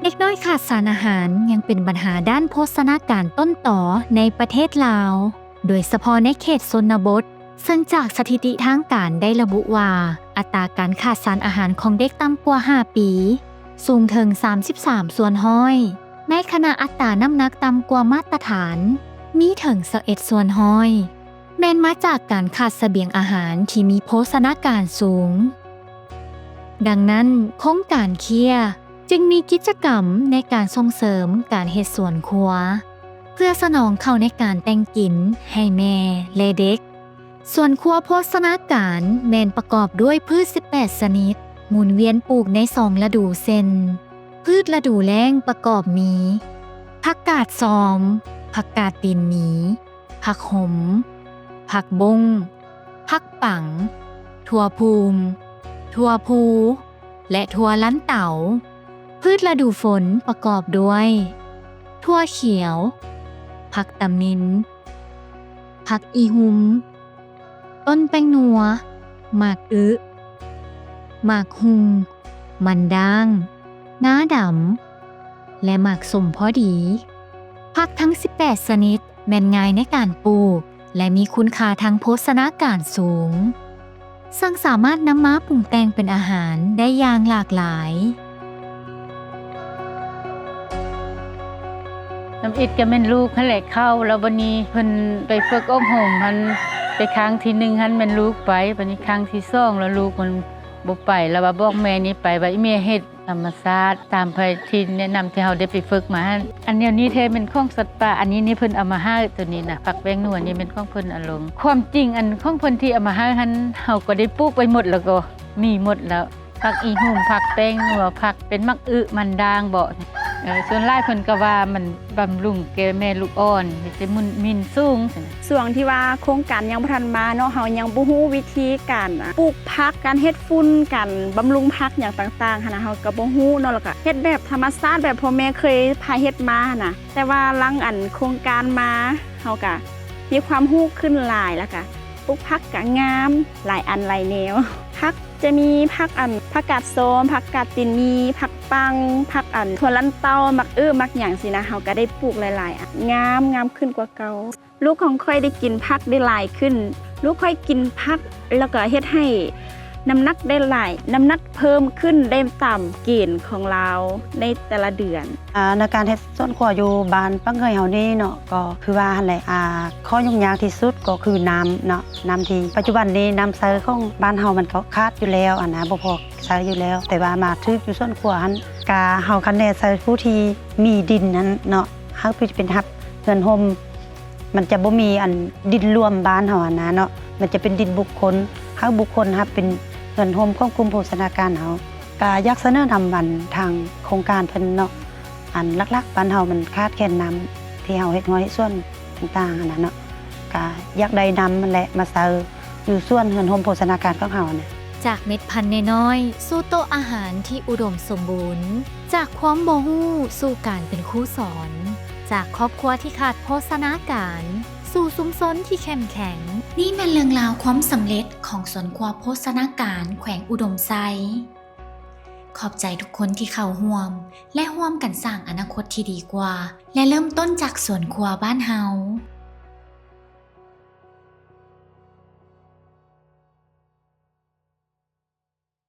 ด็กน้อยขาดสารอาหารยังเป็นปัญหาด้านโภชนาการต้นต่อในประเทศลาวโดยเฉพาะในเขตชนบทซึ่งจากสถิติทางการได้ระบุว่าอัตราการขาดสารอาหารของเด็กต่ำกว่า5ปีสูงถึง33ส่วนห้อยในขณะอัตราน้ำหนักต่ำกว่ามาตรฐานมีถึง11ส่วนห้อยแม้นมาจากการขาดเสบียงอาหารที่มีโภชนาการสูงดังนั้นโครงการเคลียร์จึงมีกิจกรรมในการส่งเสริมการเฮ็ดสวนครัวเพื่อสนองเข้าในการแต่งกินให้แม่และเด็กส่วนครัวโภชนาการแม่นประกอบด้วยพืช18ชนิดหมุนเวียนปลูกใน2ฤดูเช่นพืชฤดูแล้งประกอบมีผักกาดซอมผักกาดตีนหมีผักหมผักบงผักปังถั่วพูมถั่วพูและถั่วลันเต๋าพืชฤดูฝนประกอบด้วยถั่วเขียวผักตำมินผักอีหุมต้นแป้งนัวหมากหมากฮุงมันด่างน้าดำและหมากสมพอดีผักทั้ง18ชนิดแม่นง่ายในการปลูกและมีคุณค่าทางโภชนาการสูงซึ่งสามารถนำมาปรุงแต่งเป็นอาหารได้อย่างหลากหลายน้ำอิดก็เป็นลูกหั่นแหละเข้าแล้ววันนี้เพิ่นไปฝึกอบรมมันไปครั้งที่1หั่นแม่นลูกไปบัดนี้ครั้งที่2แล้วลูกมันบ่ไปแล้วว่าบอกแม่นี่ไปว่าอีแม่เฮ็ดธรรมชาติตามไปที่แนะนำที่เฮาได้ไปฝึกมาอันเดียวนี้แท้เป็นของสัตว์ป่าอันนี้นี่เพิ่นเอามาให้ตัวนี้น่ะผักแป้งนัวนี่เป็นของเพิ่นอลงความจริงอันของเพิ่นที่เอามาให้หั่นเฮาก็ได้ปลูกไปหมดแล้วก็มีหมดแล้วผักอีหุ่มผักแป้งนัวผักเป็นมักมันด่างบ่ส่วนหลายเพิ่นก็ว่ามันบำรุงแก่แม่ลูกอ่อนสิมินสูงส่วนที่ว่าโครงการยังบ่ทันมาเนาะเฮายังบ่ฮู้วิธีการปลูกผักการเฮ็ดฝุ่นกันบำรุงผักอย่างต่างๆหั่นน่ะเฮาก็บ่ฮู้เนาะแล้วก็เฮ็ดแบบธรรมชาติแบบพ่อแม่เคยพาเฮ็ดมาหั่นน่ะแต่ว่าหลังอันโครงการมาเฮาก็มีความรู้ขึ้นหลายแล้วก็ปลูกผักก็งามหลายอันหลายแนวผักจะมีผักผักกาดโซมผักกาดตีนมีผักปังผักถั่วลันเต้ามักมักหยังสินะเฮาก็ได้ปลูกหลายๆงามขึ้นกว่าเก่าลูกของค่อยได้กินผักได้หลายขึ้นลูกค่อยกินผักแล้วก็เฮ็ดให้น้ำหนักได้หลายน้ำหนักเพิ่มขึ้นได้ตามเกณฑ์ของเราในแต่ละเดือนในการเฮ็ดสวนครัวอยู่บ้านปังเคยเฮานี่เนาะก็คือว่าหั่นแหละข้อยุ่งยากที่สุดก็คือน้ำเนาะน้ำที่ปัจจุบันนี้น้ำใช้ของบ้านเฮามันก็ขาดอยู่แล้วนะบ่พอใช้อยู่แล้วแต่ว่ามาทึกอยู่สวนครัวหั่นกะเฮาคันแน่ใช้ผู้ที่มีดินนั้นเนาะเฮาเป็นฮับเฮือนห่มมันจะบ่มีดินรวมบ้านเฮานะเนาะมันจะเป็นดินบุคคลเฮาบุคคลครับเป็นเฮือนห่มของกลุ่มโภชนาการเฮาก็อยากเสนอนำวันทางโครงการเพิ่นเนาะหลักๆบ้านเฮามันขาดแคลนน้ำที่เฮาเฮ็ดน้อยส่วนต่างๆนั่นเนาะก็อยากได้น้ำมันแหละมาเซออยู่ส่วนเฮือนห่มโภชนาการของเฮาเนี่ยจากเม็ดพันธุ์น้อยๆสู่โต๊ะอาหารที่อุดมสมบูรณ์จากความบ่ฮู้สู่การเป็นครูสอนจากครอบครัวที่ขาดโภชนาการสู่ชุมชนที่เข้มแข็งนี่เป็นเรื่องราวความสำเร็จของสวนครัวโภชนาการแขวงอุดมไซขอบใจทุกคนที่เข้าร่วมและร่วมกันสร้างอนาคตที่ดีกว่าและเริ่มต้นจากสวนครัวบ้านเฮา